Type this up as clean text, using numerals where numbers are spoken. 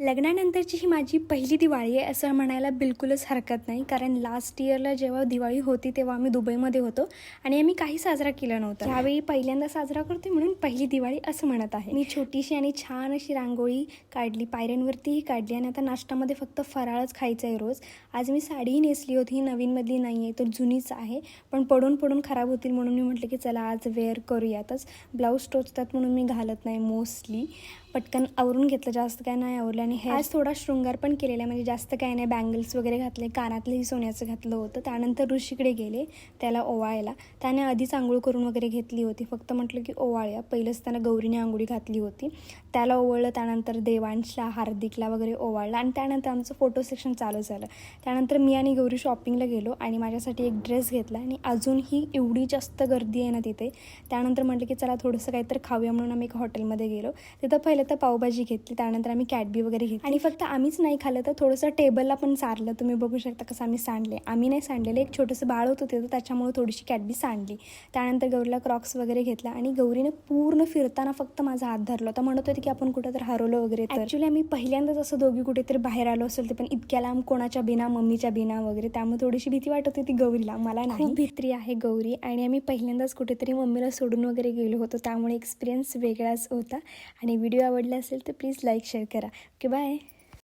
लग्नानंतरची ही माझी पहिली दिवाळी आहे असं म्हणायला बिलकुलच हरकत नाही, कारण लास्ट इयरला जेव्हा दिवाळी होती तेव्हा आम्ही दुबईमध्ये होतो आणि आम्ही काही साजरा केलं नव्हतं. यावेळी पहिल्यांदा साजरा करते म्हणून पहिली दिवाळी असं म्हणत आहे. मी छोटीशी आणि छान अशी रांगोळी काढली, पायऱ्यांवरतीही काढली आणि आता नाश्त्यामध्ये फक्त फराळच खायचं आहे रोज. आज मी साडीही नेसली होती, ही नवीनमधली नाही आहे, तर जुनीच आहे, पण पडून पडून खराब होतील म्हणून मी म्हटलं की चला आज वेअर करूयातच. ब्लाऊज टोचतात म्हणून मी घालत नाही मोस्टली, पटकन आवरून घेतलं, जास्त काय नाही आवरलं. आणि हे आज थोडा शृंगार पण केलेला आहे, म्हणजे जास्त काय नाही, बँगल्स वगैरे घातले, कानातलंही सोन्याचं घातलं होतं. त्यानंतर ऋषीकडे गेले त्याला ओवाळायला. त्याने आधीच आंघोळ करून वगैरे घेतली होती, फक्त म्हटलं की ओवाळूया. पहिलंच त्यानं गौरीने आंघोळी घातली होती, त्याला ओवाळलं. त्यानंतर देवांशला, हार्दिकला वगैरे ओवाळलं आणि त्यानंतर आमचं फोटो सेक्शन चालू झालं. त्यानंतर मी आणि गौरी शॉपिंगला गेलो आणि माझ्यासाठी एक ड्रेस घेतला आणि अजूनही एवढी जास्त गर्दी आहे ना तिथे. त्यानंतर म्हटलं की चला थोडंसं काहीतरी खाऊया म्हणून आम्ही एका हॉटेलमध्ये गेलो. तिथं पहिलं तर पावभाजी घेतली, त्यानंतर आम्ही कॅडबी वगैरे घेतली आणि फक्त आम्हीच नाही खाल्लं तर थोडंसं टेबलला पण सारलं. तुम्ही बघू शकता कसं आम्ही सांडले. आम्ही नाही सांडलेलं, एक छोटंसं बाळ होतं तिथं, त्याच्यामुळे थोडीशी कॅडबी सांडली. त्यानंतर गौरीला क्रॉक्स वगैरे घेतला आणि गौरीने पूर्ण फिरताना फक्त माझा हात धरला होता, म्हणत होती की आपण कुठं तर हरवलं वगैरे. तर ॲक्च्युली आम्ही पहिल्यांदाच असं दोघी कुठेतरी बाहेर आलो असेल, ते पण इतक्या लांब, कोणाच्या बिना, मम्मीच्या बिना वगैरे. त्यामुळे थोडीशी भीती वाटत होती गौरीला, मला नाही. खूप भीत्री आहे गौरी. आणि आम्ही पहिल्यांदाच कुठेतरी मम्मीला सोडून वगैरे गेलो होतो, त्यामुळे एक्सपिरियन्स वेगळाच होता. आणि व्हिडिओ आवडला असेल तर प्लीज लाईक शेअर करा. Okay, bye.